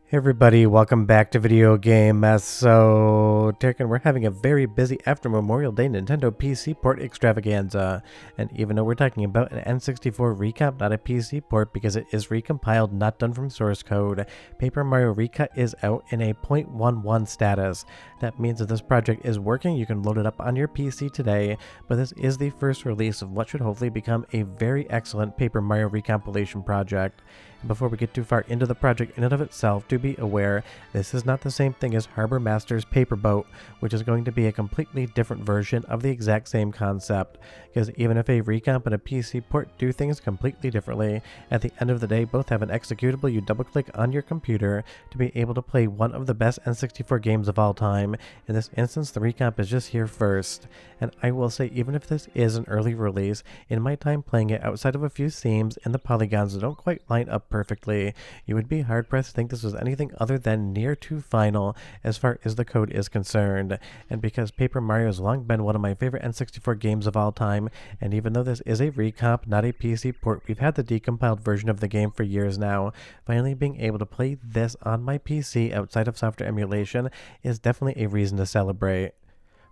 Hey everybody, welcome back to Video Game Esoteric, and we're having a very busy after Memorial Day Nintendo PC port extravaganza. And even though we're talking about an N64 recomp, not a PC port because it is recompiled, not done from source code, Paper Mario ReCut is out in a 0.11 status. That means that this project is working, you can load it up on your PC today, but this is the first release of what should hopefully become a very excellent Paper Mario recompilation project. Before we get too far into the project in and of itself, do be aware this is not the same thing as Harbour Masters Paper Boat, which is going to be a completely different version of the exact same concept. Because even if a recomp and a PC port do things completely differently, at the end of the day both have an executable you double click on your computer to be able to play one of the best N64 games of all time. In this instance, the recomp is just here first. And I will say, even if this is an early release, in my time playing it, outside of a few seams and the polygons that don't quite line up perfectly, you would be hard-pressed to think this was anything other than near to final as far as the code is concerned. And because Paper Mario has long been one of my favorite N64 games of all time, and even though this is a recomp, not a PC port, we've had the decompiled version of the game for years now, finally being able to play this on my PC outside of software emulation is definitely a reason to celebrate.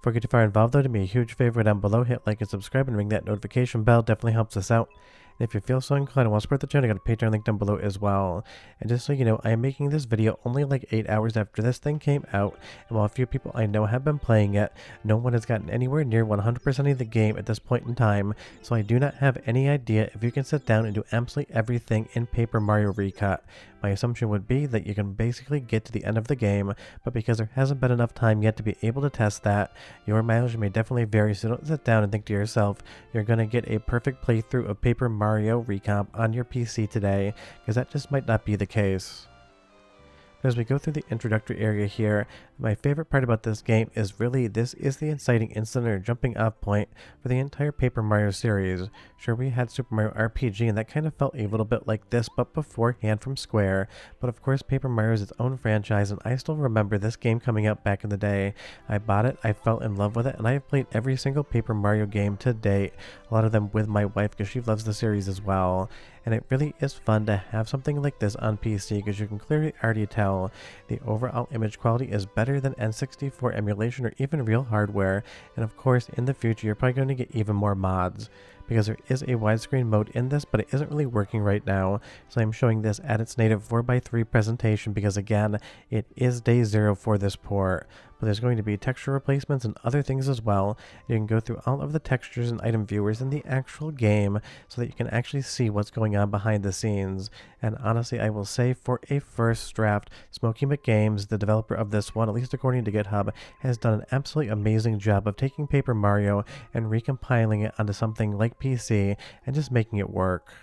Before we get too far involved though, do me a huge favor down below, hit like and subscribe and ring that notification bell, definitely helps us out. And if you feel so inclined and want to support the channel, I got a Patreon link down below as well. And just so you know, I am making this video only like 8 hours after this thing came out, and while a few people I know have been playing it, no one has gotten anywhere near 100% of the game at this point in time, so I do not have any idea if you can sit down and do absolutely everything in Paper Mario ReCut. My assumption would be that you can basically get to the end of the game, but because there hasn't been enough time yet to be able to test that, your mileage may definitely vary, so don't sit down and think to yourself you're going to get a perfect playthrough of Paper Mario ReComp on your PC today, because that just might not be the case. As we go through the introductory area here, my favorite part about this game is really this is the inciting incident or jumping off point for the entire Paper Mario series. Sure, we had Super Mario RPG and that kind of felt a little bit like this, but beforehand from Square. But of course Paper Mario is its own franchise, and I still remember this game coming out back in the day. I bought it, I fell in love with it, and I have played every single Paper Mario game to date. A lot of them with my wife because she loves the series as well. And it really is fun to have something like this on PC because you can clearly already tell the overall image quality is better than N64 emulation or even real hardware, and of course in the future you're probably going to get even more mods. Because there is a widescreen mode in this, but it isn't really working right now, so I'm showing this at its native 4:3 presentation because again, it is day 0 for this port. But there's going to be texture replacements and other things as well. You can go through all of the textures and item viewers in the actual game so that you can actually see what's going on behind the scenes. And honestly, I will say for a first draft, Smokey McGames, the developer of this one, at least according to GitHub, has done an absolutely amazing job of taking Paper Mario and recompiling it onto something like PC and just making it work.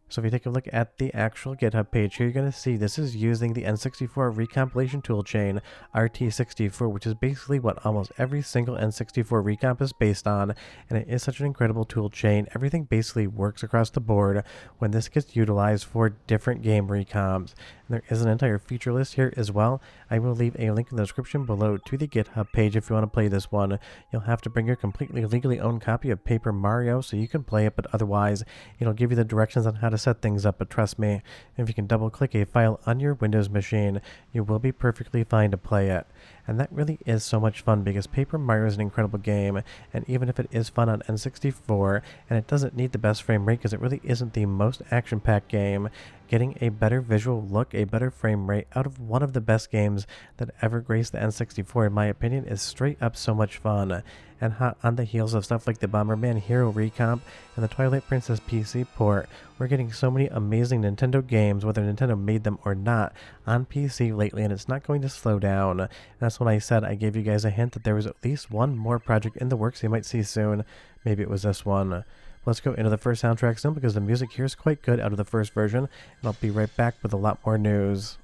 So if you take a look at the actual GitHub page here, you're going to see this is using the N64 recompilation toolchain RT64, which is basically what almost every single N64 recomp is based on, and it is such an incredible toolchain. Everything basically works across the board when this gets utilized for different game recomps. And there is an entire feature list here as well. I will leave a link in the description below to the GitHub page if you want to play this one. You'll have to bring your completely legally owned copy of Paper Mario so you can play it, but otherwise it'll give you the directions on how to set things up. But trust me, if you can double click a file on your Windows machine, you will be perfectly fine to play it. And that really is so much fun because Paper Mario is an incredible game, and even if it is fun on N64 and it doesn't need the best frame rate because it really isn't the most action-packed game, getting a better visual look, a better frame rate out of one of the best games that ever graced the N64 in my opinion is straight up so much fun. And hot on the heels of stuff like the Bomberman Hero Recomp and the Twilight Princess PC port, we're getting so many amazing Nintendo games, whether Nintendo made them or not, on PC lately, and it's not going to slow down. And that's when I said I gave you guys a hint that there was at least one more project in the works you might see soon. Maybe it was this one. Let's go into the first soundtrack soon because the music here is quite good out of the first version, and I'll be right back with a lot more news.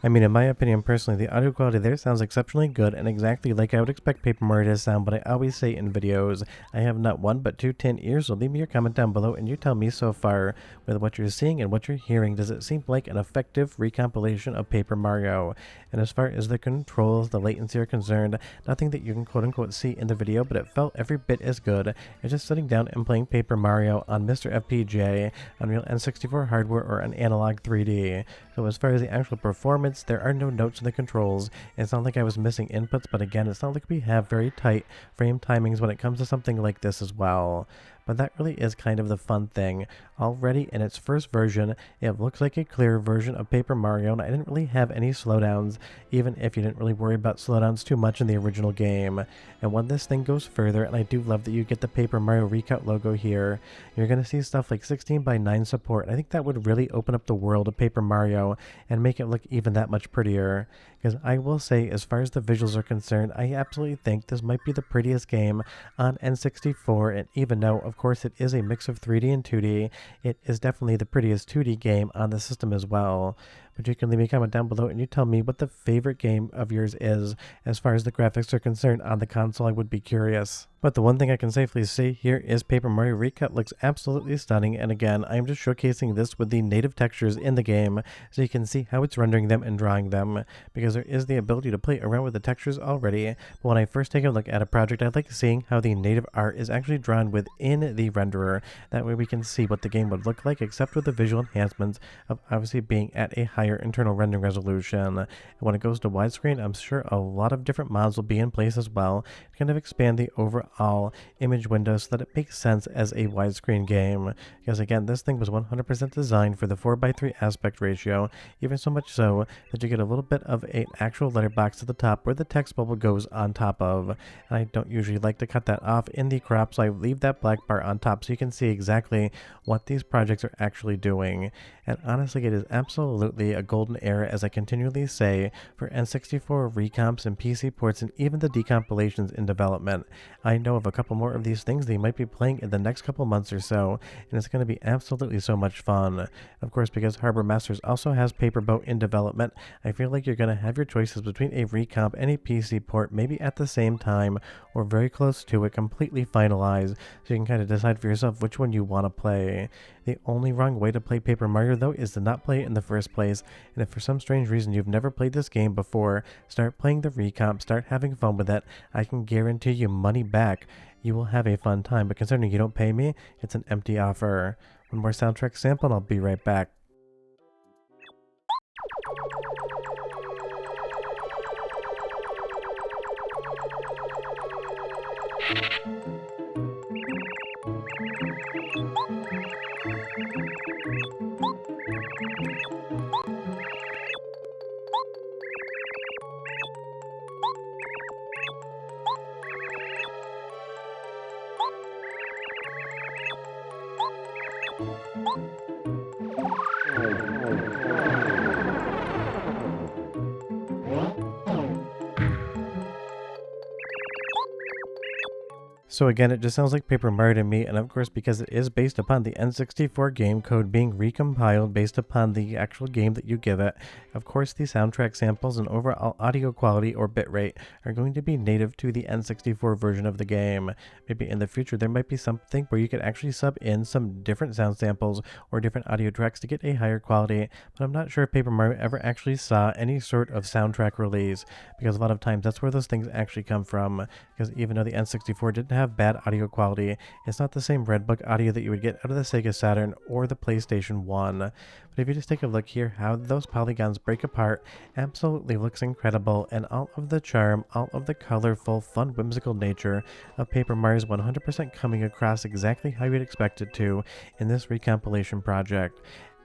I mean, in my opinion, personally, the audio quality there sounds exceptionally good and exactly like I would expect Paper Mario to sound, but I always say in videos, I have not one but two tin ears, so leave me your comment down below and you tell me so far, with what you're seeing and what you're hearing, does it seem like an effective recompilation of Paper Mario? And as far as the controls, the latency are concerned, nothing that you can quote-unquote see in the video, but it felt every bit as good as just sitting down and playing Paper Mario on Mr. FPGA, on real N64 hardware, or on analog 3D. So as far as the actual performance, there are no notes in the controls. It's not like I was missing inputs, but again, it's not like we have very tight frame timings when it comes to something like this as well. But that really is kind of the fun thing. Already in its first version, it looks like a clear version of Paper Mario, and I didn't really have any slowdowns, even if you didn't really worry about slowdowns too much in the original game. And when this thing goes further, and I do love that you get the Paper Mario ReCut logo here, you're going to see stuff like 16:9 support. I think that would really open up the world of Paper Mario and make it look even that much prettier. Because I will say, as far as the visuals are concerned, I absolutely think this might be the prettiest game on N64, and even though, of course, it is a mix of 3D and 2D, it is definitely the prettiest 2D game on the system as well. But you can leave me a comment down below and you tell me what the favorite game of yours is. As far as the graphics are concerned on the console, I would be curious. But the one thing I can safely say here is Paper Mario ReCut looks absolutely stunning, and again, I am just showcasing this with the native textures in the game so you can see how it's rendering them and drawing them, because there is the ability to play around with the textures already, but when I first take a look at a project, I like seeing how the native art is actually drawn within the renderer. That way we can see what the game would look like, except with the visual enhancements of obviously being at a higher internal rendering resolution. And when it goes to widescreen, I'm sure a lot of different mods will be in place as well to kind of expand the overall image window so that it makes sense as a widescreen game. Because again, this thing was 100% designed for the 4:3 aspect ratio, even so much so that you get a little bit of an actual letterbox at the top where the text bubble goes on top of. And I don't usually like to cut that off in the crop, so I leave that black bar on top so you can see exactly what these projects are actually doing. And honestly, it is absolutely a golden era, as I continually say, for N64 recomps and PC ports and even the decompilations in development. I know of a couple more of these things that you might be playing in the next couple months or so, and it's going to be absolutely so much fun. Of course, because Harbour Masters also has Paper Boat in development, I feel like you're going to have your choices between a recomp and a PC port maybe at the same time or very close to it, completely finalized, so you can kind of decide for yourself which one you want to play. The only wrong way to play Paper Mario, though, is to not play it in the first place, and if for some strange reason you've never played this game before, start playing the recomp, start having fun with it. I can guarantee you money back. You will have a fun time, but considering you don't pay me, it's an empty offer. One more soundtrack sample and I'll be right back. So again, it just sounds like Paper Mario to me, and of course because it is based upon the N64 game code being recompiled based upon the actual game that you give it, of course the soundtrack samples and overall audio quality or bitrate are going to be native to the N64 version of the game. Maybe in the future there might be something where you could actually sub in some different sound samples or different audio tracks to get a higher quality, but I'm not sure if Paper Mario ever actually saw any sort of soundtrack release, because a lot of times that's where those things actually come from, because even though the N64 didn't have bad audio quality, it's not the same Redbook audio that you would get out of the Sega Saturn or the PlayStation 1. But if you just take a look here, how those polygons break apart absolutely looks incredible, and all of the charm, all of the colorful, fun, whimsical nature of Paper Mario is 100% coming across exactly how you'd expect it to in this recompilation project.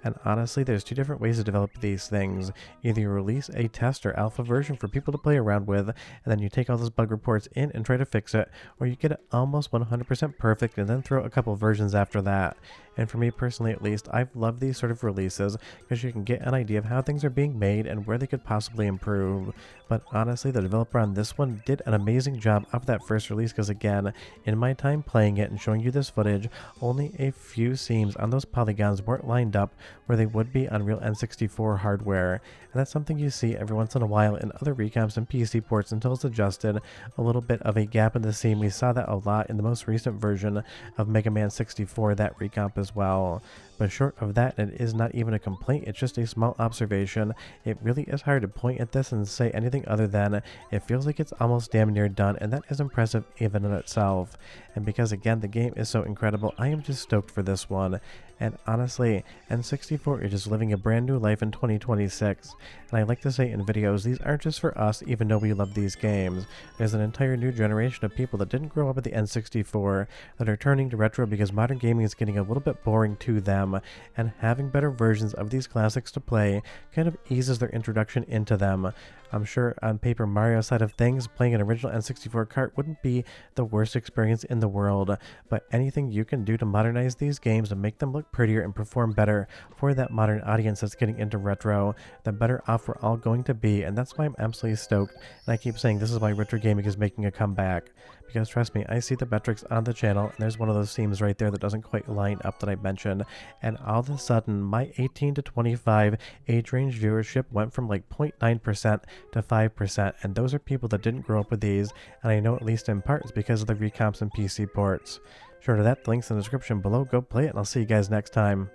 And honestly, there's two different ways to develop these things. Either you release a test or alpha version for people to play around with, and then you take all those bug reports in and try to fix it, or you get it almost 100% perfect and then throw a couple versions after that. And for me personally at least, I've loved these sort of releases because you can get an idea of how things are being made and where they could possibly improve. But honestly, the developer on this one did an amazing job of that first release because again, in my time playing it and showing you this footage, only a few seams on those polygons weren't lined up where they would be on real N64 hardware. And that's something you see every once in a while in other recomps and PC ports until it's adjusted. A little bit of a gap in the seam. We saw that a lot in the most recent version of Mega Man 64, that recomp as well. But short of that, it is not even a complaint, it's just a small observation. It really is hard to point at this and say anything other than it feels like it's almost damn near done, and that is impressive even in itself. And because again, the game is so incredible, I am just stoked for this one. And honestly, N64 is just living a brand new life in 2026. And I like to say in videos, these aren't just for us, even though we love these games. There's an entire new generation of people that didn't grow up with the N64 that are turning to retro because modern gaming is getting a little bit boring to them, and having better versions of these classics to play kind of eases their introduction into them. I'm sure on Paper Mario side of things, playing an original N64 cart wouldn't be the worst experience in the world, but anything you can do to modernize these games and make them look prettier and perform better for that modern audience that's getting into retro, the better off we're all going to be. And that's why I'm absolutely stoked, and I keep saying this is why retro gaming is making a comeback. Because trust me, I see the metrics on the channel, and there's one of those seams right there that doesn't quite line up that I mentioned, and all of a sudden my 18 to 25 age range viewership went from like 0.9% to 5%, and those are people that didn't grow up with these, and I know at least in part it's because of the recomps and PC ports. Short of that, the link's in the description below, go play it, and I'll see you guys next time.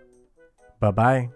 Bye bye.